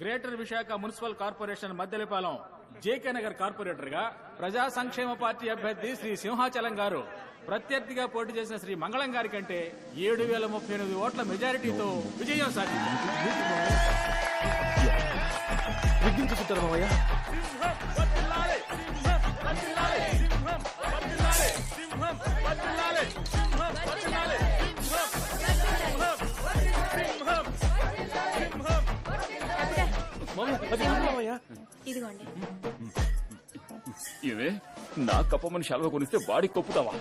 Greater Visakha municipal corporation Maddilapalem JK Nagar corporator గా ప్రజా సంక్షేమ పార్టీ అభ్యర్థి శ్రీ సింహాచలం గారు ప్రత్యర్థిగా పోటీ చేసిన శ్రీ మంగళం గారి కంటే 7,038 ఓట్ల మెజారిటీతో విజయం సాధించారు. ఇదిగోండి. ఇవే నా కప్పమని శాలువ కొనిస్తే వాడికి కొప్పుతావా?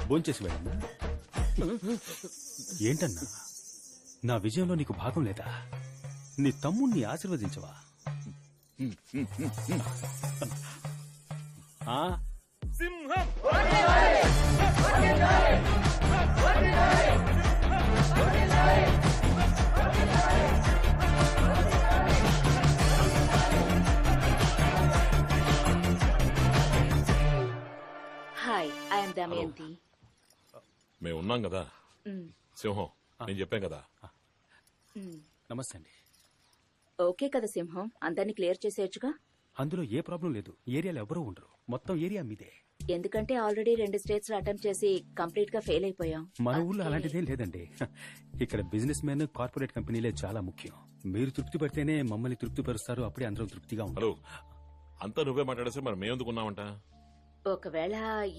భోంచేసి వెళ్ళమ్మా. ఏంటన్నా నా విజయంలో నీకు భాగం లేదా? నీ తమ్ముణ్ణి ఆశీర్వదించవా? సింహం హాయ్, ఐఎమ్ దమయంతి. మేము ఉన్నాం కదా సింహం, నేను చెప్పాం కదా. నమస్తే అండి. ఓకే కదా సింహం, అందరినీ క్లియర్ చేసేయచ్చుగా. అందులో ఏ ప్రాబ్లం లేదు. ఏరియాలో ఎవరూ ఉండరు. మొత్తం ఏరియా మీదే. ఎందుకంటే ఆల్రెడీ 2 స్టేట్స్ లో అటెంప్ట్ చేసి కంప్లీట్ గా ఫెయిల్ అయిపోయాం. మన ఊళ్ళో అలాంటిదేం లేదండి. ఇక్కడ బిజినెస్ మెన్, కార్పొరేట్ కంపెనీలే చాలా ముఖ్యం. మీరు తృప్తి పడితేనే మమ్మల్ని తృప్తి పరుస్తారు. అప్పుడే అందరం తృప్తిగా ఉంటారు. హలో, అంతా నువ్వే మాట్లాడేసి మరి మేమెందుకున్నామంట? ఒకవేళ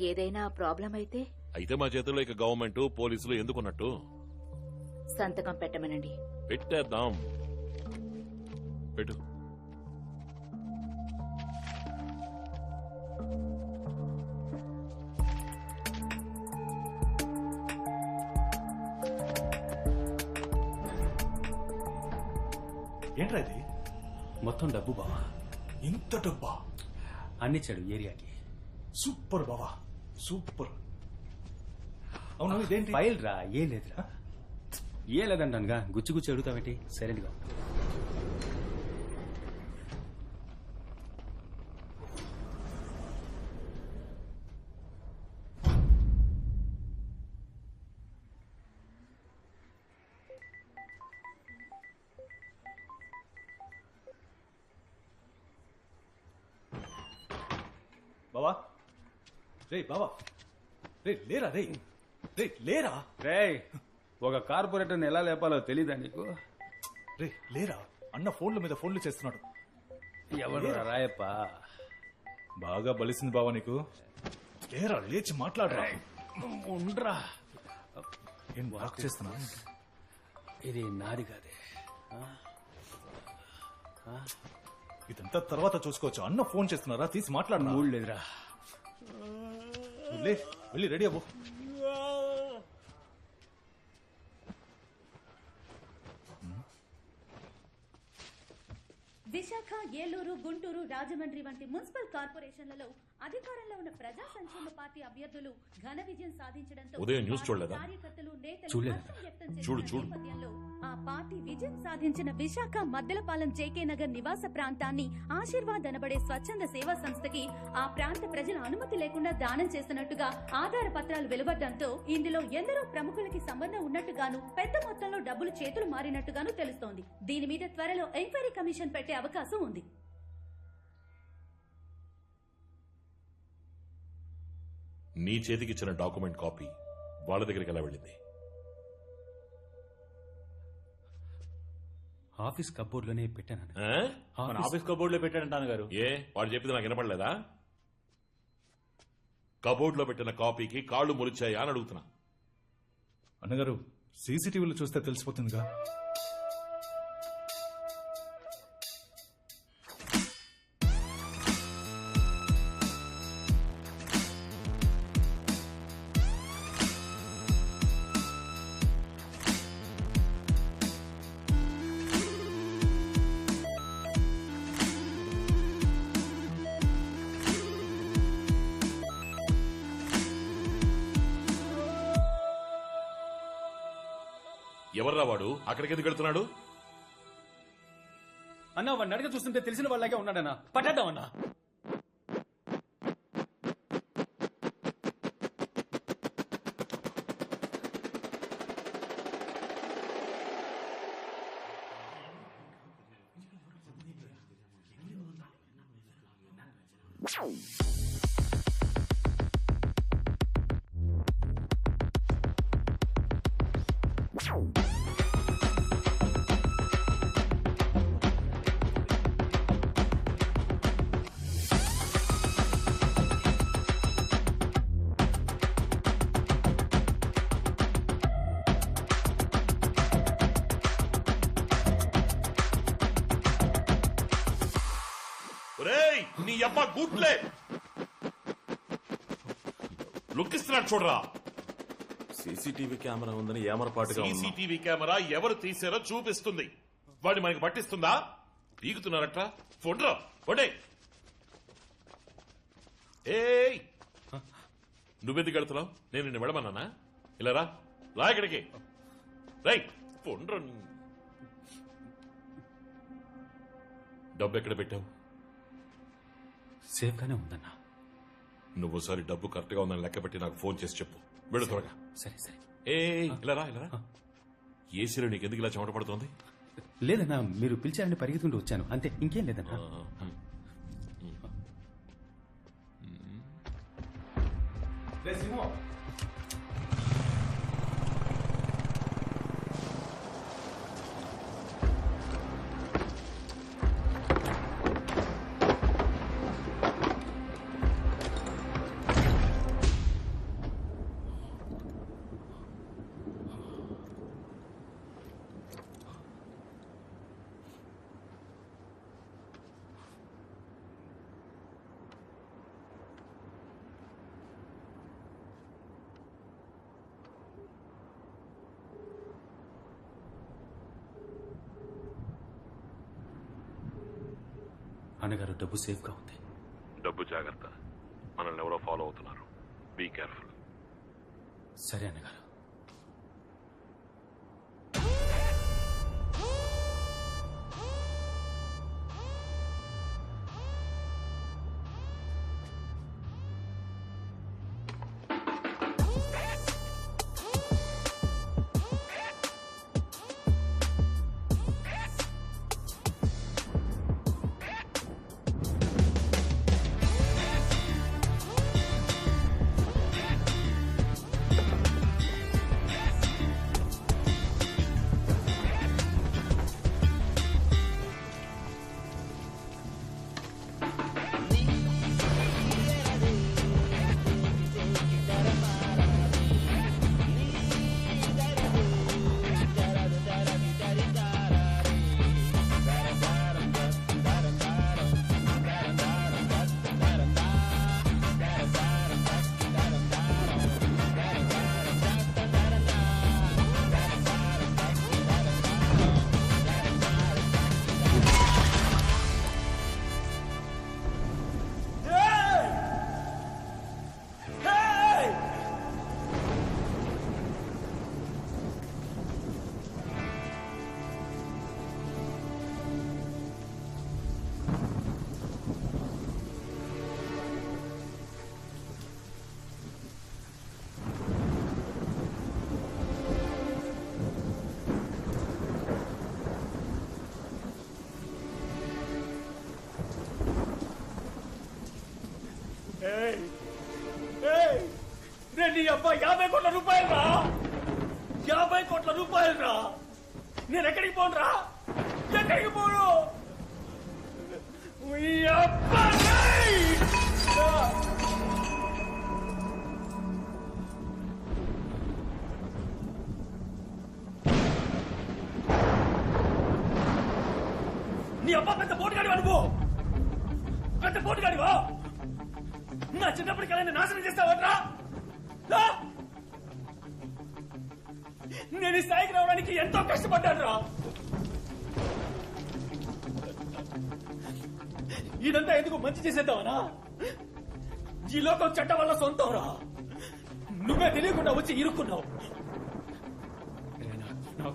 ఏదైనా ప్రాబ్లం అయితే అయితే మా చేతుల్లో ఇక గవర్నమెంట్, పోలీసులు ఎందుకున్నట్టు? సంతకం పెట్టమనండి. పెట్టేద్దాం. పెట్టు. ఏంట్రా ఇది? మొత్తం డబ్బు బావా. ఇంత డబ్బా? అన్నిచ్చాడు ఏరియాకి. సూపర్ బావా, సూపర్. అవును, ఇదేంటి? ఫైల్ రా. ఏం లేదురా. ఏం లేదంటానుగా. గుచ్చి గుచ్చి అడుగుతావేంటి? సైలెంట్ గా. బావా, రే బావా, రే లేరా, రే రే లేరా, రేయ్, ఒక కార్పొరేటర్ని ఎలా లేపాలో తెలీదా నీకు? రే లేరా. అన్న ఫోన్ల మీద ఫోన్లు చేస్తున్నాడు. ఎవరు రాయప్ప? బాగా బలిసింది బావా నీకు. లేరా, లేచి మాట్లాడరా. ఉండ్రా. ఏం వాక్ చేస్తున్నా? ఇది నాది కాదే. ఇదంతా తర్వాత చూసుకోవచ్చు. అన్న ఫోన్ చేస్తున్నారా, తీసి మాట్లాడినా. మూడు లేదురా. లే, వెళ్ళి రెడీ అవ్వు. విశాఖ, ఏలూరు, గుంటూరు, రాజమండ్రి వంటి మున్సిపల్ కార్పొరేషన్లలో అధికారంలో ఉన్న ప్రజా సంక్షేమ పార్టీ అభ్యర్థులు ఘన విజయం సాధించడంతో ఉదయం న్యూస్ చూడలేదా? కార్యకర్తలు, నేతలు చూడలేదు. హర్షం వ్యక్తం చేసిన చూడు. నేపథ్యంలో ఆ పార్టీ విజయం సాధించిన విశాఖ మద్దెలపాలెం జేకే నగర్ నివాస ప్రాంతాన్ని ఆశీర్వాద్ అనబడే స్వచ్ఛంద సేవా సంస్థకి ఆ ప్రాంత ప్రజల అనుమతి లేకుండా దానం చేస్తున్నట్టుగా ఆధార పత్రాలు వెలువడడంతో ఇందులో ఎందరో ప్రముఖులకి సంబంధం ఉన్నట్టుగాను, పెద్ద మొత్తంలో డబ్బులు చేతులు మారినట్టుగాను తెలుస్తోంది. దీని మీద త్వరలో ఎంక్వైరీ కమిషన్ పెట్టే అవకాశం ఉంది. నీ చేతికిచ్చిన డాక్యుమెంట్ కాపీ వాళ్ళ దగ్గరికి ఎలా వెళ్ళింది? ఆఫీస్ కబోర్డ్ లోనే పెట్టాను. మన ఆఫీస్ కబోర్డ్ లో పెట్టాడంటాను గారు. ఏ వాడు చెప్పింది నాకు వినపడలేదా? కబోర్డ్ లో పెట్టిన కాపీకి కాళ్ళు మురిచాయా అని అడుగుతున్నా. అన్నగారు, సీసీటీవీలో చూస్తే తెలిసిపోతుందిగా. ఎవర్రా వాడు? అక్కడికి ఎందుకు వెళ్తున్నాడు? అన్నా, వాడిని అడిగి చూస్తుంటే తెలిసిన వాళ్ళగా ఉన్నాడన్నా. పట్టేద్దామన్నా. ఒరేయ్ నీ అబ్బ గుట్లే లుక్కిస్తున్నాడు చూడరా. సీసీటీవీ కెమెరా ఉందని ఏమరపాటుగా ఉన్నాం. సీసీటీవీ కెమెరా ఎవరు తీసారో చూపిస్తుంది. వాడిని మనకి పట్టిస్తుందా? పీకుతున్నారట్రా. ఫోన్రా ఫోడే. ఏయ్ నువ్వెందుకు వెళ్తున్నావు? నేను నిన్ను వెళ్ళమన్నానా? ఇలా రా రా ఇక్కడికి. రైట్ ఫోన్రా. డబ్బు ఎక్కడ పెట్టావు? సేఫ్ గానే ఉందన్నా. నువ్వు ఒకసారి డబ్బు కరెక్ట్ గా ఉందని లెక్క పెట్టి నాకు ఫోన్ చేసి చెప్పు. వెళ్ళు త్వరగా. సరే సరే. ఇలా రా ఇలా రా. ఏసీలో నీకు ఎందుకు ఇలా చెమట పడుతోంది? లేదన్నా, మీరు పిలిచారని పరిగెత్తుకుంటూ వచ్చాను అంతే, ఇంకేం లేదన్నా. అన్నగారు, డబ్బు సేఫ్ గా ఉంది. డబ్బు జాగ్రత్త. మనల్ని ఎవరో ఫాలో అవుతున్నారు. Be careful. సరే అన్నగారు. నీ అబ్బా 50 కోట్ల రూపాయలు రా. 50 కోట్ల రూపాయలు రా. నేను ఎక్కడికి పోను రా? ఎక్కడికి పోను? ఈ అబ్బా నీ అబ్బా పెద్ద పోటుగాడివా నువ్వు? పెద్ద పోటుగాడివా? నా చిన్నప్పటికీ ఆయన నాశనం చేస్తావట్రా? నేను ఈ స్థాయికి రావడానికి ఎంతో కష్టపడ్డాను రా. ఇదంతా ఎందుకు మంచి చేసేద్దామనా? ఈ లోకం చట్టం వల్ల సొంతం రా. నువ్వే తెలియకుండా వచ్చి ఇరుక్కున్నావు. నా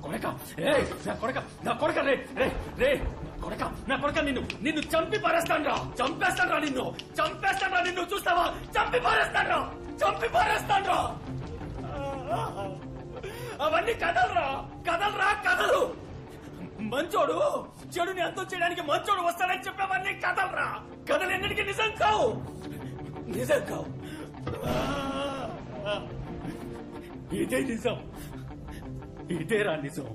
కొడక నిన్ను చంపి పారేస్తాను రా. చంపేస్తాను రా నిన్ను. చూస్తావా? చంపి పారేస్తాను రా. అవన్నీ కథలు. మంచోడు చెడుని అంతం చేయడానికి మంచోడు వస్తాడని చెప్పేవన్నీ కథలు రా. కథలు ఎన్నటికీ నిజం కావు, నిజం కావు. ఇదే నిజం, ఇదేరా నిజం.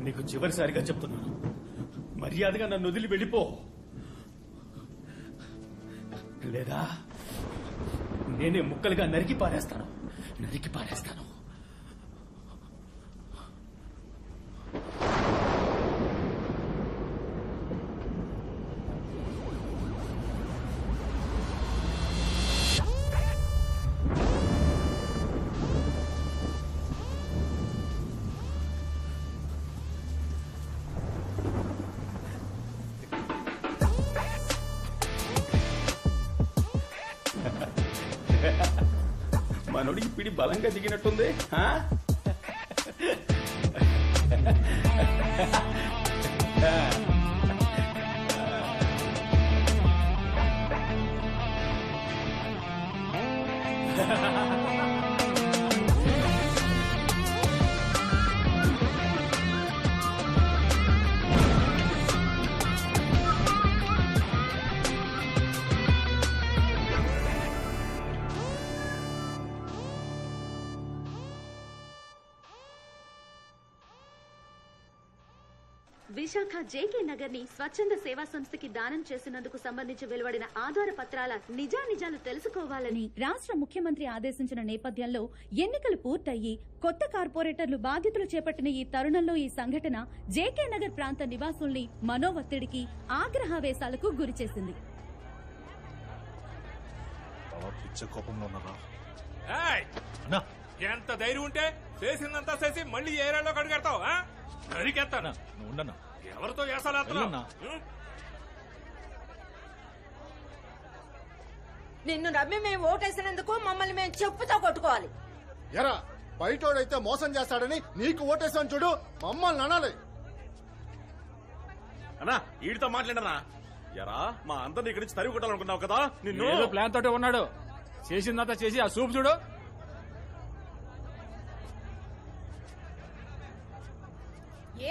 నీకు చివరిసారిగా చెప్తున్నాను, మర్యాదగా నన్ను వదిలి వెళ్ళిపో, లేదా నేనే ముక్కలుగా నరికి పారేస్తాను. మనోడికి పిడి బలంగా దిగినట్టుంది. విశాఖ జేకే నగర్ ని స్వచ్ఛంద సేవా సంస్థకి దానం చేసినందుకు సంబంధించి వెలువడిన ఆధార పత్రాల నిజానిజాలు తెలుసుకోవాలని రాష్ట్ర ముఖ్యమంత్రి ఆదేశించిన నేపథ్యంలో ఎన్నికలు పూర్తయి కొత్త కార్పొరేటర్లు బాధ్యతలు చేపట్టిన ఈ తరుణంలో ఈ సంఘటన జేకే నగర్ ప్రాంత నివాసుల్ని మనోవత్తిడికి, ఆగ్రహావేశాలకు గురిచేసింది. కోపంలో ఉన్నారా? ఎంత ధైర్యం ఉంటే చేసిందంతా చేసి మళ్ళీ ఏరియాలో కడుగెడతావు? అడిగేస్తానా? నువ్వు ఉండన్నా. ఎవరితో చేసాలేస్తున్నావు? నిన్ను నమ్మి మేము ఓటేసినందుకు మమ్మల్ని మేము చెప్పుతో కొట్టుకోవాలి. ఎరా బయటోడైతే మోసం చేస్తాడని నీకు ఓటేసాను చూడు, మమ్మల్ని అనాలి. అన్నా వీడితో మాట్లాడనా? ఎరా మా అందరిని ఇక్కడి నుంచి తరిగి కొట్టాలనుకున్నావు కదా నిన్ను. ఏదో ప్లాన్ తోటే ఉన్నాడు. చేసిందంతా చేసి ఆ సూప్ చూడు.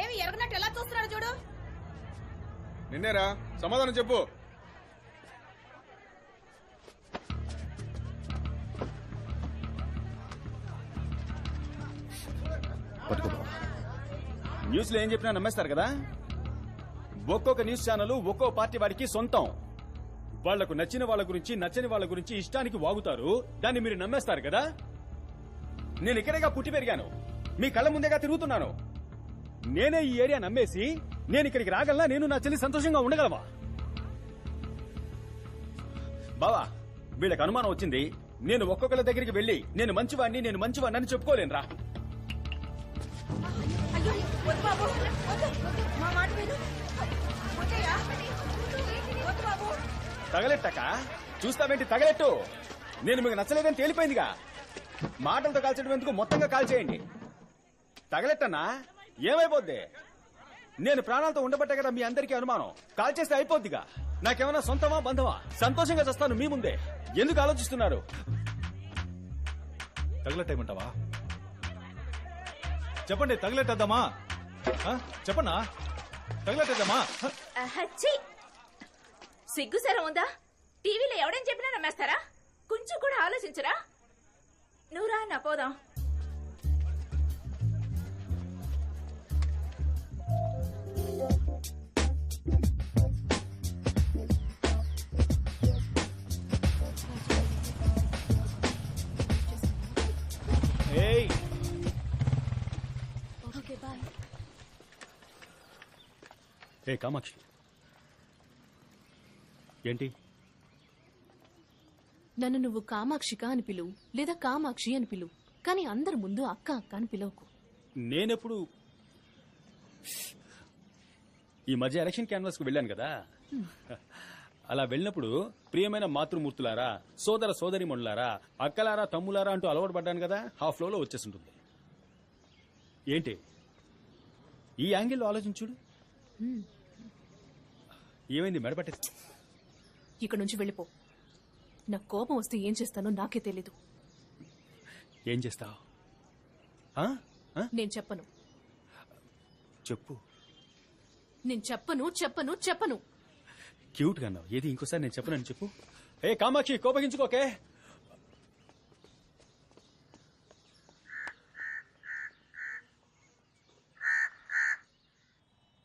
ఏమి ఎరగనట్టు ఎలా చూస్తున్నాడు చూడు. నిన్నేరా, సమాధానం చెప్పు. న్యూస్ లో ఏం చెప్పినా నమ్మేస్తారు కదా. ఒక్కొక్క న్యూస్ ఛానల్ ఒక్కో పార్టీ వాడికి సొంతం. వాళ్లకు నచ్చిన వాళ్ళ గురించి, నచ్చని వాళ్ళ గురించి ఇష్టానికి వాగుతారు. దాన్ని మీరు నమ్మేస్తారు కదా. నేను ఇక్కడేగా పుట్టి పెరిగాను, మీ కళ్ళ ముందేగా తిరుగుతున్నాను. నేనే ఈ ఏరియా నమ్మేసి నేను ఇక్కడికి రాగలనా? నేను నా చెల్లి సంతోషంగా ఉండగలవా? బావా, వీళ్ళకి అనుమానం వచ్చింది. నేను ఒక్కొక్కరి దగ్గరికి వెళ్లి నేను మంచివాడిని అని చెప్పుకోలేనురా. తగలెట్టక చూస్తావేంటి? తగలెట్టు. నేను మీకు నచ్చలేదని తేలిపోయిందిగా. మాటలతో కాల్చడం ఎందుకు, మొత్తంగా కాల్చేయండి. తగలెట్టన్నా ఏమైపోద్ది? నేను ప్రాణాలతో ఉండబట్టే కదా మీ అందరికీ అనుమానం. కాల్చేస్తే అయిపోద్దిగా. నాకేమైనా సొంతమా బంధమా? సంతోషంగా చేస్తాను మీ ముందే. ఎందుకు ఆలోచిస్తున్నారు? తగలెట్టేయమంటావా? చెప్పండి, తగలెట్టేద్దామా? చెప్పన్నా, తగలెట్టేద్దామా? సిగ్గుసరం ఉందా? టీవీలో ఎవడని చెప్పినా నమ్మేస్తారా? కొంచెం కూడా ఆలోచించరా? నువ్వురా నా పోదాం. ఏ కామాక్షి, ఏంటి? నన్ను నువ్వు కామాక్షిక అని పిలువు, లేదా కామాక్షి అని పిలువు, కానీ అందరి ముందు అక్క అక్క అని పిలవకు. నేనెప్పుడు ఈ మధ్య ఎలక్షన్ క్యాన్వాస్ కు వెళ్ళాను కదా. అలా వెళ్ళినప్పుడు ప్రియమైన మాతృమూర్తులారా, సోదర సోదరిమణులారా, అక్కలారా, తమ్ములారా అంటూ అలవాటు పడ్డాను కదా. హాఫ్ ఫ్లోలో వచ్చేస్తుంటుంది. ఏంటి ఈ యాంగిల్లో ఆలోచించుడు? ఏమైంది? మెడపట్టే. ఇక్కడ నుంచి వెళ్ళిపో. నాకు కోపం వస్తే ఏం చేస్తానో నాకే తెలీదు. ఏం చేస్తావు? నేను చెప్పను. చెప్పు. నేను చెప్పను. క్యూట్ గా అన్నావు. ఏది ఇంకోసారి నేను చెప్పనని చెప్పు. ఏ కామాక్షి, కోపగించుకోకే.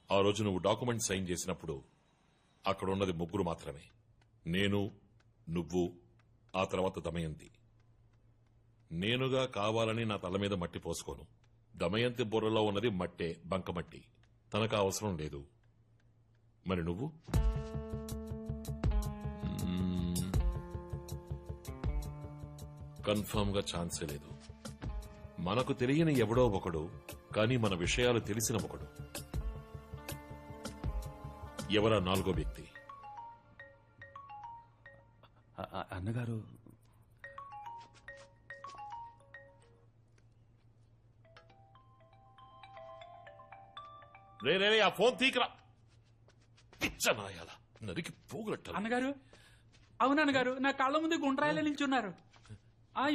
ఆ రోజు నువ్వు డాక్యుమెంట్ సైన్ చేసినప్పుడు అక్కడ ఉన్నది ముగ్గురు మాత్రమే. నేను, నువ్వు, ఆ తర్వాత దమయంతి. నేనుగా కావాలని నా తల మీద మట్టి పోసుకోను. దమయంతి బుర్రలో ఉన్నది మట్టే, బంకమట్టి. తనకు అవసరం లేదు. మరి నువ్వు? కన్ఫర్మ్ గా ఛాన్సే లేదు. మనకు తెలియని ఎవడో ఒకడు, కానీ మన విషయాలు తెలిసిన ఒకడు. ఎవరా నాలుగో వ్యక్తి? అన్నగారు రే ఆ ఫోన్ తీకరా. పిచ్చనాయాల నరికి పోగులట్ట. అన్నగారు, అవును అన్నగారు, నా కళ్ళ ముందు గుండ్రాయిలో నిల్చున్నారు.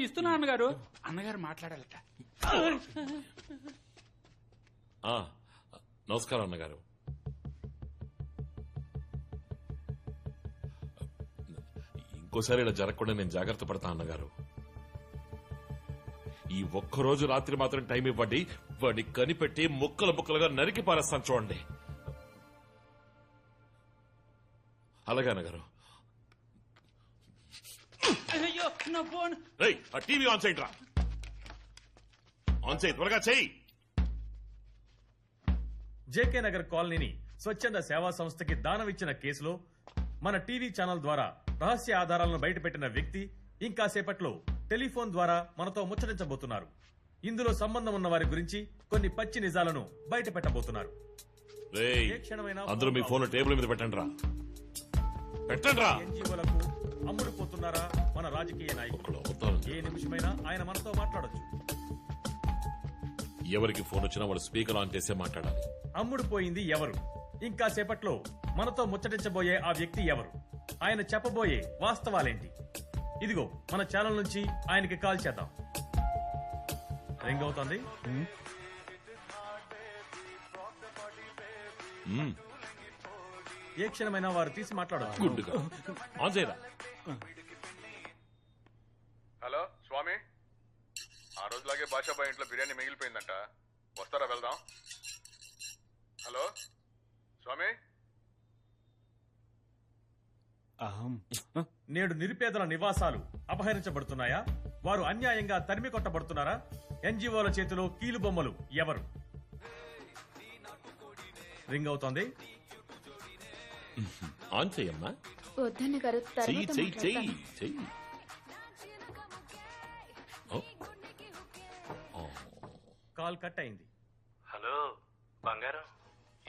ఇస్తున్నా అన్నగారు. అన్నగారు మాట్లాడాలట. నమస్కారం అన్నగారు. ఇంకోసారి ఇలా జరగకుండా నేను జాగ్రత్త పడతా అన్నగారు. ఈ ఒక్కరోజు రాత్రి మాత్రం టైం ఇవ్వండి. వాడిని కనిపెట్టి ముక్కలు ముక్కలుగా నరికి పారేస్తాను చూడండి. అలాగే అన్నగారు. అయ్యో నా ఫోన్. ఆ టీవీ ఆన్ చేయండి రా. ఆన్ చేయి, త్వరగా చేయి. జేకే నగర్ కాలనీని స్వచ్ఛంద సేవా సంస్థకి దానమిచ్చిన కేసులో మన టీవీ ఛానల్ ద్వారా రహస్య ఆధారాలను బయటపెట్టిన వ్యక్తి ఇంకాసేపట్లో టెలిఫోన్ ద్వారా మనతో ముచ్చటించబోతున్నారు. ఇందులో సంబంధం ఉన్న వారి గురించి కొన్ని పచ్చి నిజాలను బయట పెట్టబోతున్నారు. అందరూ మీ ఫోన్ టేబుల్ మీద పెట్టండి రా. ఎన్జీఓలకు అమ్ముడుపోతున్నారా మన రాజకీయ నాయకులు? ఏ నిమిషమైనా ఆయన మనతో మాట్లాడొచ్చు. ఎవరికి ఫోన్ వచ్చినా వాళ్ళు స్పీకర్ ఆన్ చేసే మాట్లాడాలి. అమ్ముడుపోయింది ఎవరు? ఇంకా సేపట్లో మనతో ముచ్చటించబోయే ఆ వ్యక్తి ఎవరు? ఆయన చెప్పబోయే వాస్తవాలేంటి? ఇదిగో మన ఛానల్ నుంచి ఆయనకి కాల్ చేద్దాం. రింగ్ అవుతుంది. ఏ క్షణమైనా వారు తీసి మాట్లాడచ్చు. హలో స్వామి, ఆ రోజులాగే బాషాబాయ్ ఇంట్లో బిర్యానీ మిగిలిపోయిందంట. వస్తారా, వెళ్దాం? హలో స్వామి. నేడు నిరుపేదల నివాసాలు అపహరించబడుతున్నాయా? వారు అన్యాయంగా తరిమి కొట్టబడుతున్నారా? ఎన్జీఓల చేతిలో కీలు బొమ్మలు ఎవరు? రింగ్ అవుతోంది. ఆన్ చెయ్యమ్మా. వద్దన్న గారు, కాల్ కట్ అయింది. హలో బంగారం,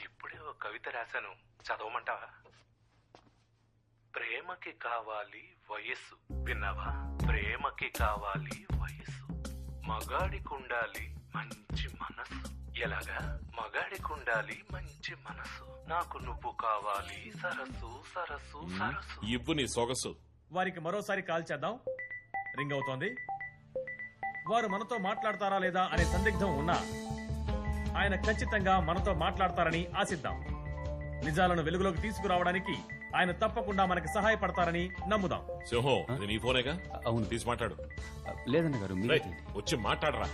ఇప్పుడే ఒక కవిత రాశాను, చదవమంటావా? ప్రేమకి కావాలి వయస్సు, విన్నావా? ప్రేమకి కావాలి వయస్సు, మగాడికుండాలి మంచి మనసు. ఎలాగా? మగాడికుండాలి మంచి మనసు, నాకు నువ్వు కావాలి సరస్సు సరస్సు సరస్సు. ఇవ్వు నీ సొగసు. వారికి మరోసారి కాల్ చేద్దాం. రింగ్ అవుతోంది. వారు మనతో మాట్లాడతారా లేదా అనే సందిగ్ధం ఉన్నా ఆయన ఖచ్చితంగా మనతో మాట్లాడతారని ఆశిద్దాం. నిజాలను వెలుగులోకి తీసుకురావడానికి ఆయన తప్పకుండా మనకి సహాయపడతారని నమ్ముదాం. సింహం, ఇది నీ ఫోనేగా? అవును. తీసి మాట్లాడు. లేదన్న గారు, వచ్చి మాట్లాడరా.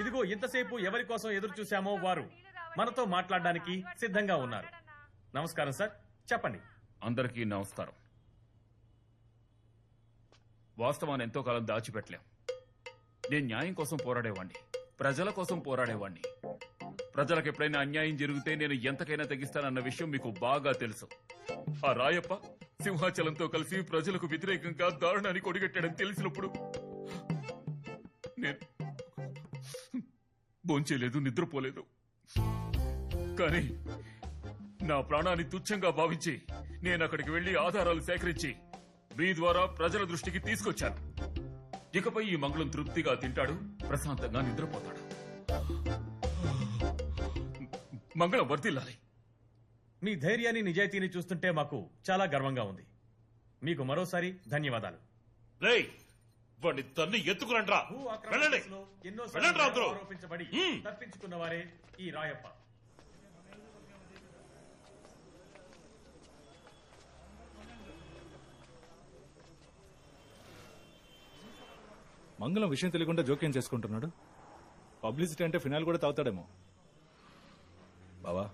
ఇదిగో ఇంతసేపు ఎవరి కోసం ఎదురు చూశామో వారు మనతో మాట్లాడడానికి సిద్ధంగా ఉన్నారు. నమస్కారం సార్, చెప్పండి. అందరికీ నమస్కారం. వాస్తవాన్ని ఎంతో కాలం దాచిపెట్టలేం. నేను న్యాయం కోసం పోరాడేవాణ్ణి, ప్రజల కోసం పోరాడేవాణ్ణి. ప్రజలకు ఎప్పుడైనా అన్యాయం జరిగితే నేను ఎంతకైనా తెగిస్తానన్న విషయం మీకు బాగా తెలుసు. ఆ రాయప్ప సింహాచలంతో కలిసి ప్రజలకు వ్యతిరేకంగా దారుణాన్ని కొడిగట్టాడని తెలిసినప్పుడు నేను భోంచేయలేదు, నిద్రపోలేదు. కానీ నా ప్రాణాన్ని తుచ్చంగా భావించి నేను అక్కడికి వెళ్లి ఆధారాలు సేకరించి మీ ద్వారా ప్రజల దృష్టికి తీసుకొచ్చాను. ఇకపై ఈ మంగళం తృప్తిగా తింటాడు, ప్రశాంతంగా నిద్రపోతాడు. మంగళం వర్ధిల్లాలి. మీ ధైర్యాన్ని నిజాయితీని చూస్తుంటే మాకు చాలా గర్వంగా ఉంది. మీకు మరోసారి ధన్యవాదాలు. వాడిని తన్ని ఎత్తుకురండ్రా. భూ అక్రమ వెళ్ళండి. కేసులో ఎన్నో వెళ్ళండి రా అందరూ. ఆరోపించబడి హ్మ్. తప్పించుకున్న వారే ఈ రాయప్ప. మంగళం విషయం తెలియకుండా జోక్యం చేసుకుంటున్నాడు. పబ్లిసిటీ అంటే ఫినాయిల్ కూడా తాగుతాడేమో. బావా,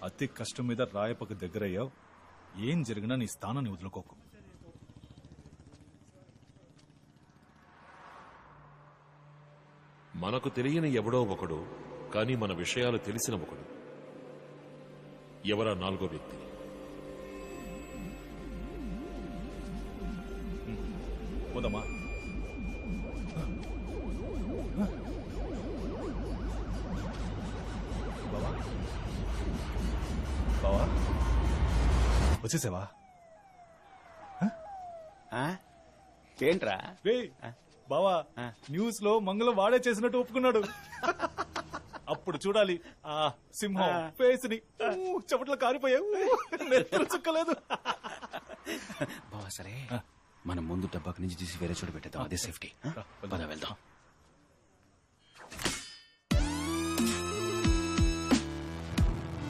అతి కష్టం మీద రాయప్పకు దగ్గరయ్యావు. ఏం జరిగినా నీ స్థానాన్ని వదులుకోకు. మనకు తెలియని ఎవడో ఒకడు, కానీ మన విషయాలు తెలిసిన ఒకడు. ఎవరా నాలుగో వ్యక్తి? పోదామా? బావా, బావా, వచ్చేసావా? ఏంట్రా? బావా, న్యూస్ లో మంగళం వాడే చేసినట్టు ఒప్పుకున్నాడు. అప్పుడు చూడాలి ఆ సింహం ఫేస్ ని. చెమటలు కారిపోయావు, నెత్తురు చుక్కలేదు. బావా సరే, మనం ముందు డబ్బాకి నుంచి తీసి వేరే చోటు పెట్టేద్దాం. అదే సేఫ్టీ. పద వెళ్దాం.